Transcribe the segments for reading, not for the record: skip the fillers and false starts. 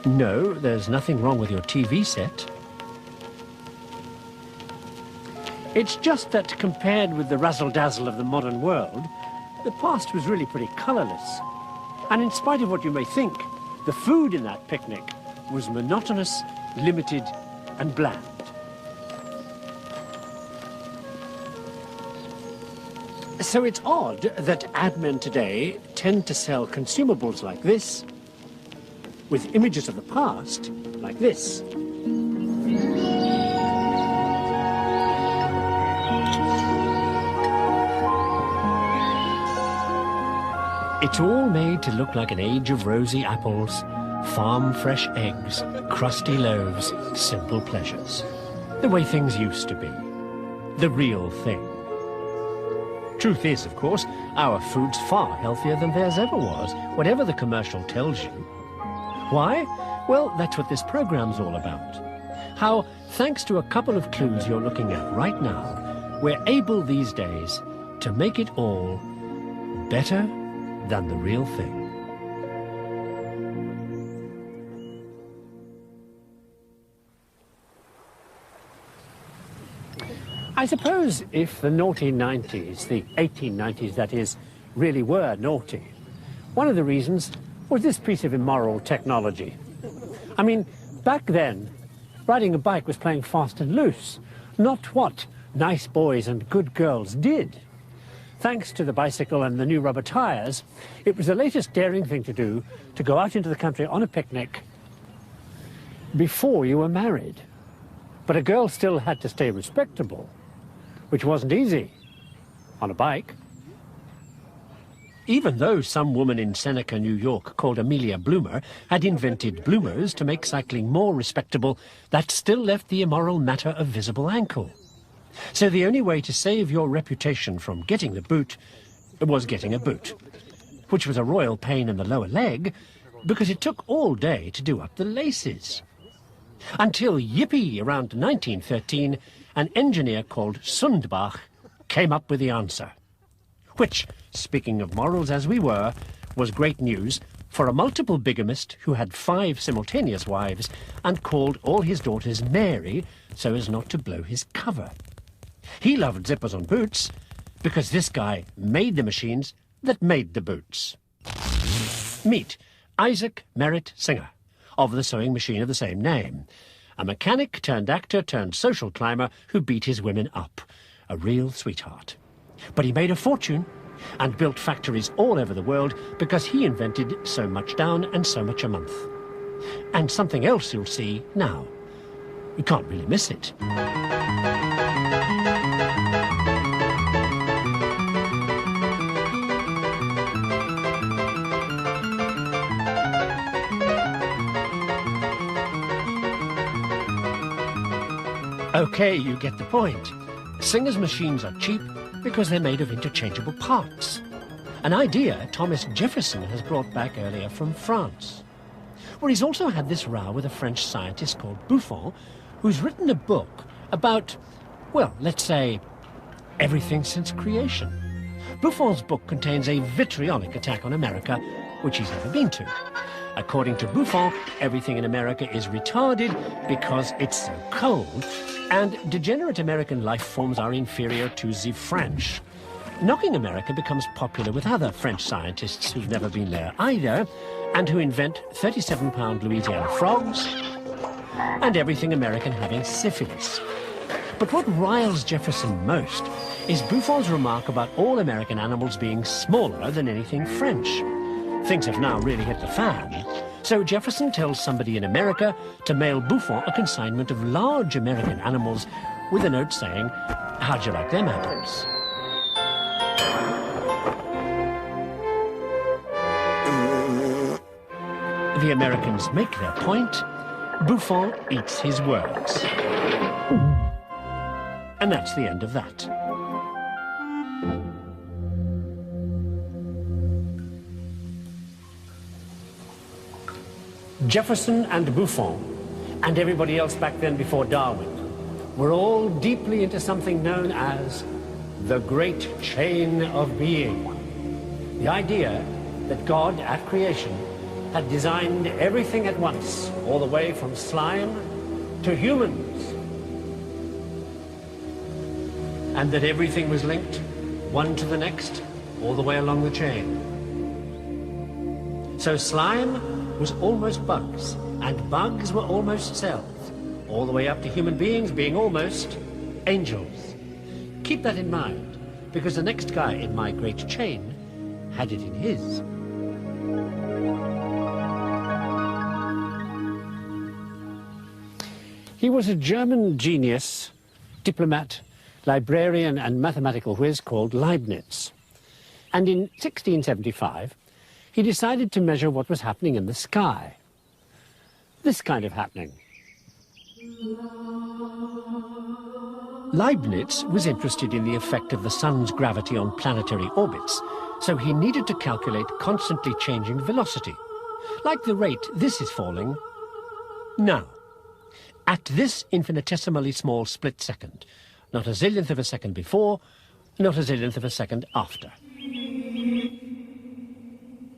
No, there's nothing wrong with your TV set. It's just that compared with the razzle-dazzle of the modern world, the past was really pretty colourless. And in spite of what you may think, the food in that picnic was monotonous, limited, and bland. So it's odd that ad men today tend to sell consumables like this, with images of the past like this. It's all made to look like an age of rosy apples, farm-fresh eggs, crusty loaves, simple pleasures. The way things used to be. The real thing. Truth is, of course, our food's far healthier than theirs ever was, whatever the commercial tells you. Why? Well, that's what this program's all about. How, thanks to a couple of clues you're looking at right now, we're able these days to make it all better than the real thing. I suppose if the naughty 90s, the 1890s that is, really were naughty, one of the reasons was this piece of immoral technology. I mean, back then, riding a bike was playing fast and loose, not what nice boys and good girls did. Thanks to the bicycle and the new rubber tires, it was the latest daring thing to do to go out into the country on a picnic before you were married. But a girl still had to stay respectable, which wasn't easy on a bike. Even though some woman in Seneca, New York, called Amelia Bloomer, had invented bloomers to make cycling more respectable, that still left the immoral matter a visible ankle. So the only way to save your reputation from getting the boot was getting a boot, which was a royal pain in the lower leg because it took all day to do up the laces. Until, yippee, around 1913, an engineer called Sundbach came up with the answer. Which, speaking of morals as we were, was great news for a multiple bigamist who had 5 simultaneous wives and called all his daughters Mary so as not to blow his cover. He loved zippers on boots because this guy made the machines that made the boots. Meet Isaac Merritt Singer of the sewing machine of the same name, a mechanic turned actor turned social climber who beat his women up, a real sweetheart. But he made a fortune and built factories all over the world because he invented so much down and so much a month. And something else you'll see now. You can't really miss it. Okay, you get the point. Singer's machines are cheap because they're made of interchangeable parts. An idea Thomas Jefferson has brought back earlier from France. Well, he's also had this row with a French scientist called Buffon, who's written a book about, well, let's say, everything since creation. Buffon's book contains a vitriolic attack on America, which he's never been to. According to Buffon, everything in America is retarded because it's so cold, and degenerate American life forms are inferior to the French. Knocking America becomes popular with other French scientists who've never been there either, and who invent 37-pound Louisiana frogs, and everything American having syphilis. But what riles Jefferson most is Buffon's remark about all American animals being smaller than anything French. Things have now really hit the fan. So Jefferson tells somebody in America to mail Buffon a consignment of large American animals with a note saying, "How'd you like them apples?" The Americans make their point. Buffon eats his words. And that's the end of that. Jefferson and Buffon, and everybody else back then before Darwin, were all deeply into something known as the great chain of being. The idea that God, at creation, had designed everything at once, all the way from slime to humans. And that everything was linked, one to the next, all the way along the chain. So slime was almost bugs, and bugs were almost cells, all the way up to human beings being almost angels. Keep that in mind, because the next guy in my great chain had it in his. He was a German genius, diplomat, librarian and mathematical whiz called Leibniz. And in 1675, he decided to measure what was happening in the sky. This kind of happening. Leibniz was interested in the effect of the sun's gravity on planetary orbits, so he needed to calculate constantly changing velocity, like the rate this is falling now, at this infinitesimally small split second, not a zillionth of a second before, not a zillionth of a second after.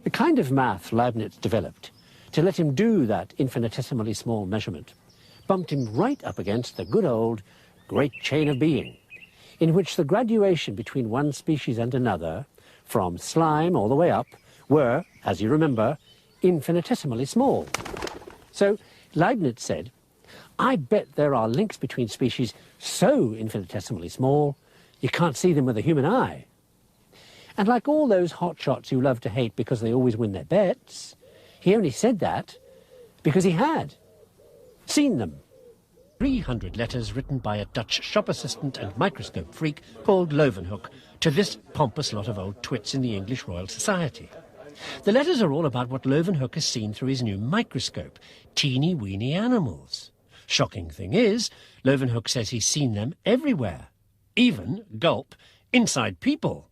The kind of math Leibniz developed to let him do that infinitesimally small measurement bumped him right up against the good old great chain of being, in which the graduation between one species and another, from slime all the way up, were, as you remember, infinitesimally small. So Leibniz said, I bet there are links between species so infinitesimally small, you can't see them with a human eye. And like all those hotshots you love to hate because they always win their bets, he only said that because he had seen them. 300 letters written by a Dutch shop assistant and microscope freak called Leeuwenhoek to this pompous lot of old twits in the English Royal Society. The letters are all about what Leeuwenhoek has seen through his new microscope, teeny-weeny animals. Shocking thing is, Leeuwenhoek says he's seen them everywhere, even, gulp, inside people.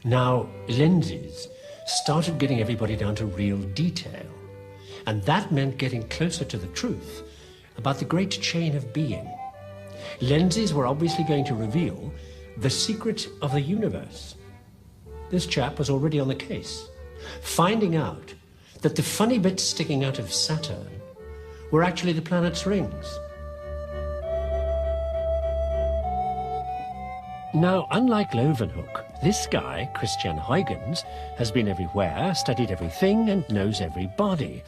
Now, lenses started getting everybody down to real detail, and that meant getting closer to the truth about the great chain of being. Lenses were obviously going to reveal the secret of the universe. This chap was already on the case, finding out that the funny bits sticking out of Saturn were actually the planet's rings. Now, unlike Leeuwenhoek, this guy, Christian Huygens, has been everywhere, studied everything, and knows everybody,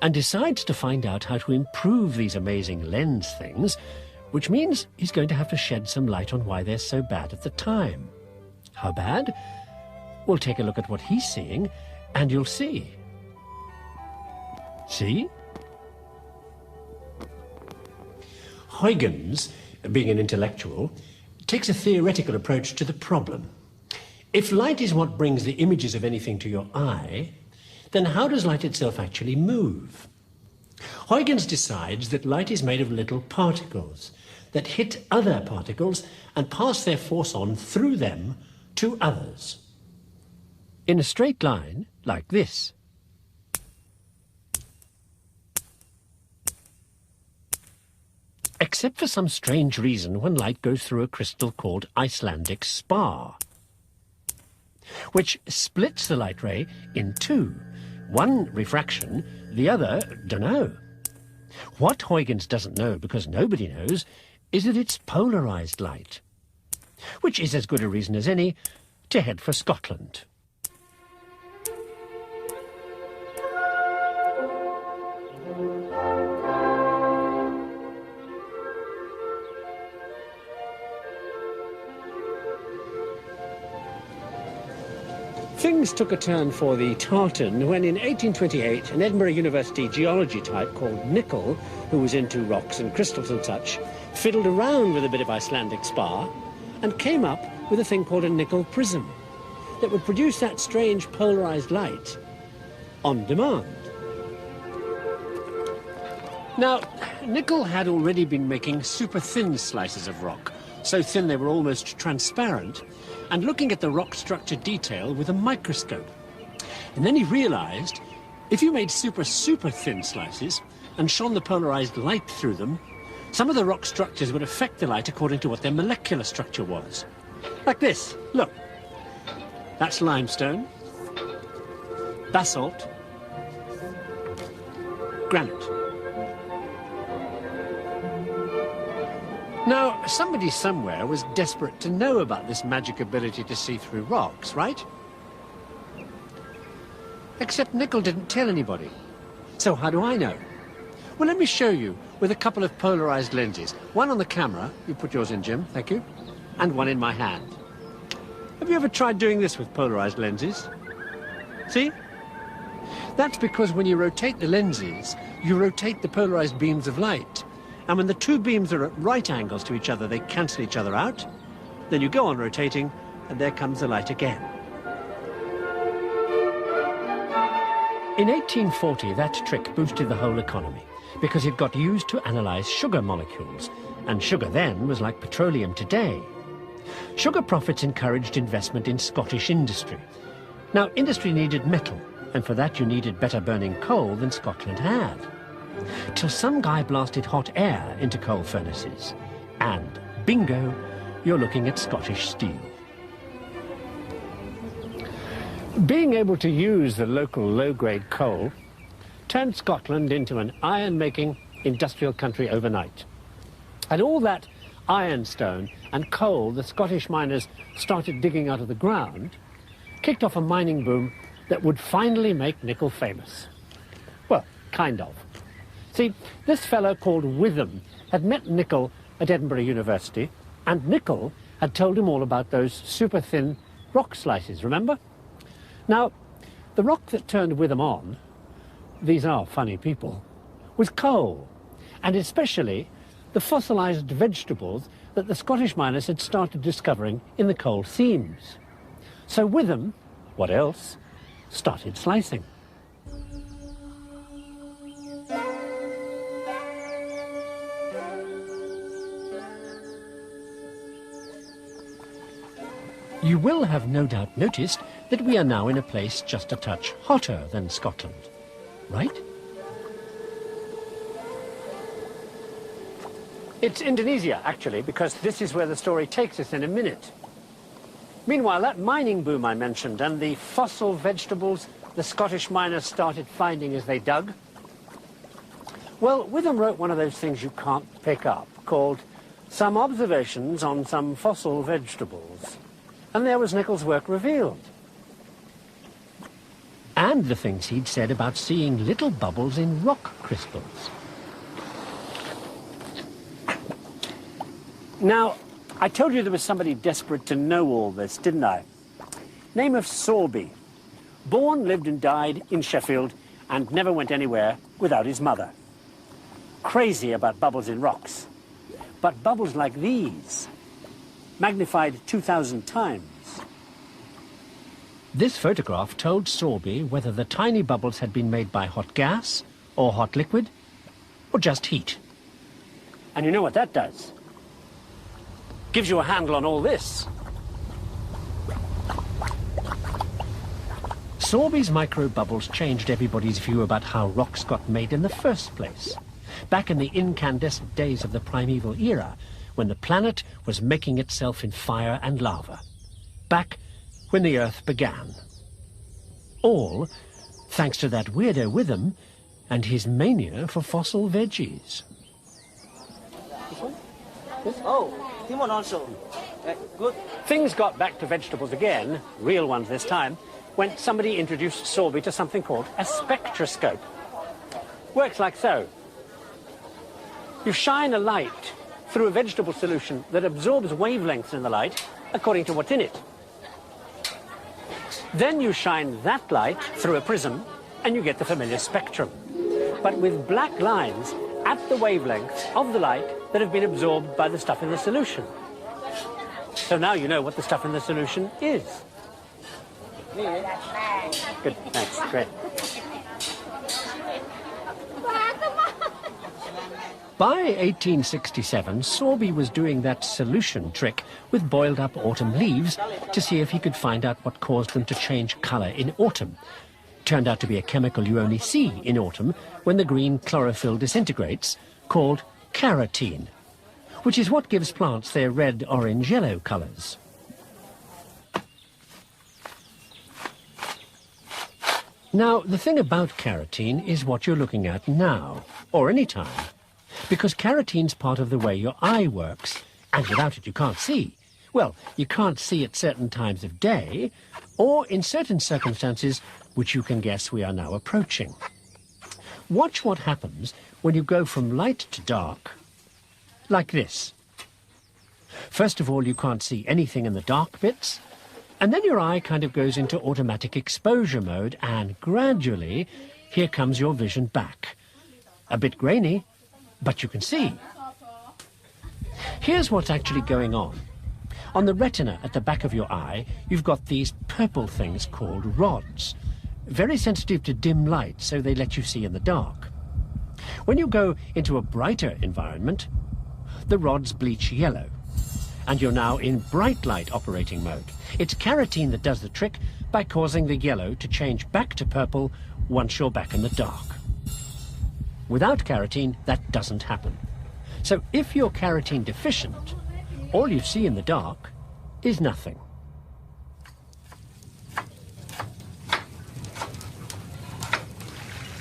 and decides to find out how to improve these amazing lens things, which means he's going to have to shed some light on why they're so bad at the time. How bad? We'll take a look at what he's seeing, and you'll see. See? Huygens, being an intellectual, takes a theoretical approach to the problem. If light is what brings the images of anything to your eye, then how does light itself actually move? Huygens decides that light is made of little particles that hit other particles and pass their force on through them to others. In a straight line, like this. Except for some strange reason when light goes through a crystal called Icelandic spar, which splits the light ray in two. One refraction, the other, dunno. What Huygens doesn't know, because nobody knows, is that it's polarized light, which is as good a reason as any to head for Scotland. Things took a turn for the tartan when in 1828 an Edinburgh University geology type called Nicol, who was into rocks and crystals and such, fiddled around with a bit of Icelandic spar and came up with a thing called a nickel prism that would produce that strange polarized light on demand. Now, Nicol had already been making super thin slices of rock, so thin they were almost transparent, and looking at the rock structure detail with a microscope. And then he realized If you made super thin slices and shone the polarized light through them, some of the rock structures would affect the light according to what their molecular structure was. Like this, look. That's limestone, basalt, granite. Now, somebody somewhere was desperate to know about this magic ability to see through rocks, right? Except Nickel didn't tell anybody. So how do I know? Well, let me show you with a couple of polarized lenses. One on the camera, you put yours in, Jim, thank you, and one in my hand. Have you ever tried doing this with polarized lenses? See? That's because when you rotate the lenses, you rotate the polarized beams of light. And when the two beams are at right angles to each other, they cancel each other out. Then you go on rotating, and there comes the light again. In 1840, that trick boosted the whole economy because it got used to analyze sugar molecules, and sugar then was like petroleum today. Sugar profits encouraged investment in Scottish industry. Now, industry needed metal, and for that you needed better burning coal than Scotland had. Till some guy blasted hot air into coal furnaces, and bingo, you're looking at Scottish steel. Being able to use the local low-grade coal turned Scotland into an iron-making industrial country overnight. And all that ironstone and coal the Scottish miners started digging out of the ground kicked off a mining boom that would finally make nickel famous. Well, kind of. See, this fellow called Witham had met Nickel at Edinburgh University, and Nickel had told him all about those super-thin rock slices, remember? Now, the rock that turned Witham on, these are funny people, was coal, and especially the fossilized vegetables that the Scottish miners had started discovering in the coal seams. So Witham, what else, started slicing. You will have no doubt noticed that we are now in a place just a touch hotter than Scotland, right? It's Indonesia, actually, because this is where the story takes us in a minute. Meanwhile, that mining boom I mentioned and the fossil vegetables the Scottish miners started finding as they dug, well, Witham wrote one of those things you can't pick up, called Some Observations on Some Fossil Vegetables. And there was Nickel's work revealed. And the things he'd said about seeing little bubbles in rock crystals. Now, I told you there was somebody desperate to know all this, didn't I? Name of Sorby. Born, lived and died in Sheffield and never went anywhere without his mother. Crazy about bubbles in rocks. But bubbles like these, magnified 2,000 times. This photograph told Sorby whether the tiny bubbles had been made by hot gas, or hot liquid, or just heat. And you know what that does? Gives you a handle on all this. Sorby's microbubbles changed everybody's view about how rocks got made in the first place. Back in the incandescent days of the primeval era, when the planet was making itself in fire and lava. Back when the Earth began. All thanks to that weirdo Witham and his mania for fossil veggies. Oh, Timon also. Good. Things got back to vegetables again, real ones this time, when somebody introduced Sorby to something called a spectroscope. Works like so. You shine a light through a vegetable solution that absorbs wavelengths in the light according to what's in it. Then you shine that light through a prism and you get the familiar spectrum, but with black lines at the wavelengths of the light that have been absorbed by the stuff in the solution. So now you know what the stuff in the solution is. Good, thanks, great. By 1867, Sorby was doing that solution trick with boiled up autumn leaves to see if he could find out what caused them to change colour in autumn. turned out to be a chemical you only see in autumn when the green chlorophyll disintegrates, called carotene, which is what gives plants their red, orange, yellow colours. Now, the thing about carotene is what you're looking at now, or any time, because carotene's part of the way your eye works, and without it you can't see. Well, you can't see at certain times of day, or in certain circumstances which you can guess we are now approaching. Watch what happens when you go from light to dark, like this. First of all, you can't see anything in the dark bits, and then your eye kind of goes into automatic exposure mode, and gradually, here comes your vision back. A bit grainy, but you can see. Here's what's actually going on. On the retina at the back of your eye, you've got these purple things called rods, very sensitive to dim light, so they let you see in the dark. When you go into a brighter environment, the rods bleach yellow, and you're now in bright light operating mode. It's carotene that does the trick by causing the yellow to change back to purple once you're back in the dark. Without carotene, that doesn't happen. So if you're carotene deficient, all you see in the dark is nothing.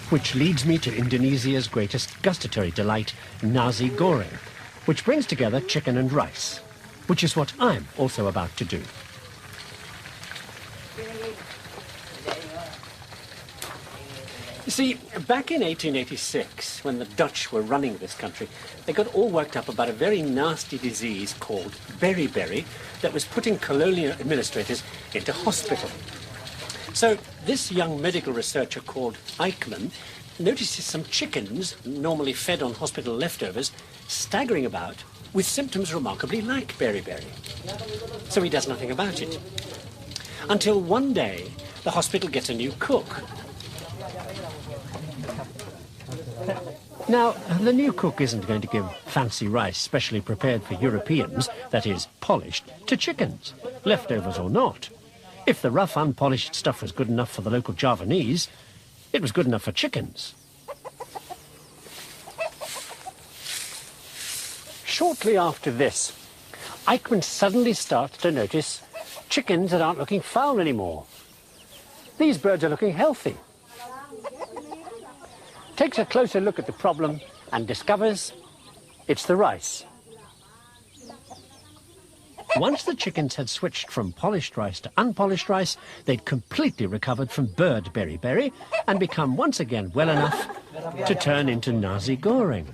Which leads me to Indonesia's greatest gustatory delight, nasi goreng, which brings together chicken and rice, which is what I'm also about to do. You see, back in 1886, when the Dutch were running this country, they got all worked up about a very nasty disease called beriberi that was putting colonial administrators into hospital. So this young medical researcher called Eichmann notices some chickens, normally fed on hospital leftovers, staggering about with symptoms remarkably like beriberi. So he does nothing about it. Until one day, the hospital gets a new cook. Now, the new cook isn't going to give fancy rice specially prepared for Europeans, that is, polished, to chickens, leftovers or not. If the rough, unpolished stuff was good enough for the local Javanese, it was good enough for chickens. Shortly after this, Eichmann suddenly starts to notice chickens that aren't looking foul anymore. These birds are looking healthy. Takes a closer look at the problem and discovers it's the rice. Once the chickens had switched from polished rice to unpolished rice, they'd completely recovered from bird beriberi and become once again well enough to turn into nasi goreng.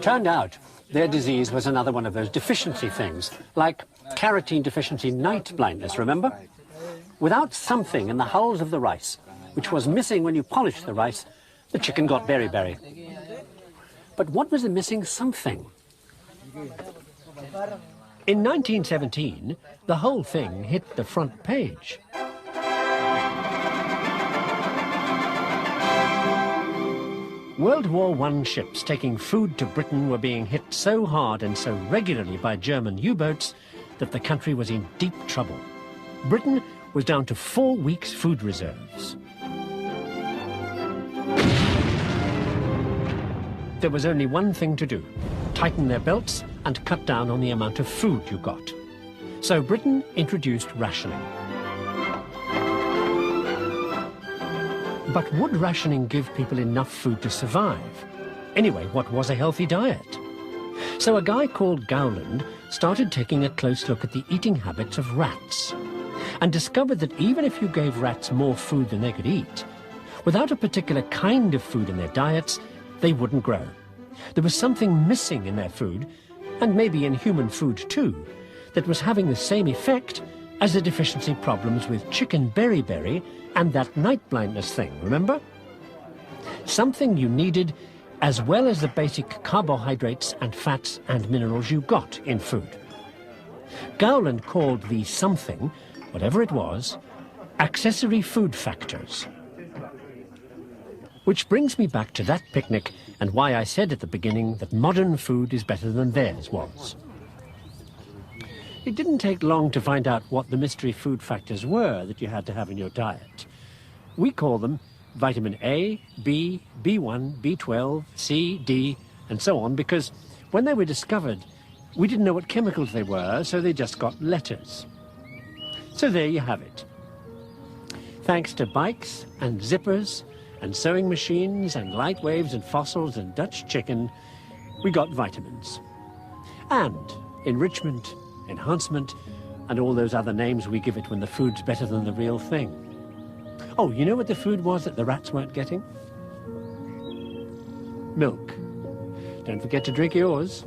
Turned out their disease was another one of those deficiency things, like carotene deficiency night blindness, remember? Without something in the hulls of the rice, which was missing when you polished the rice, the chicken got beriberi. But what was the missing something? In 1917, the whole thing hit the front page. World War I ships taking food to Britain were being hit so hard and so regularly by German U-boats that the country was in deep trouble. Britain was down to 4 weeks' food reserves. There was only one thing to do: tighten their belts and cut down on the amount of food you got. So Britain introduced rationing. But would rationing give people enough food to survive? Anyway, what was a healthy diet? So a guy called Gowland started taking a close look at the eating habits of rats and discovered that even if you gave rats more food than they could eat, without a particular kind of food in their diets, they wouldn't grow. There was something missing in their food, and maybe in human food too, that was having the same effect as the deficiency problems with chicken beriberi and that night blindness thing, remember? Something you needed as well as the basic carbohydrates and fats and minerals you got in food. Gowland called the something, whatever it was, accessory food factors. Which brings me back to that picnic and why I said at the beginning that modern food is better than theirs was. It didn't take long to find out what the mystery food factors were that you had to have in your diet. We call them vitamin A, B, B1, B12, C, D, and so on, because when they were discovered, we didn't know what chemicals they were, so they just got letters. So there you have it. Thanks to bikes and zippers and sewing machines and light waves and fossils and Dutch chicken, we got vitamins. And enrichment, enhancement, and all those other names we give it when the food's better than the real thing. Oh, you know what the food was that the rats weren't getting? Milk. Don't forget to drink yours.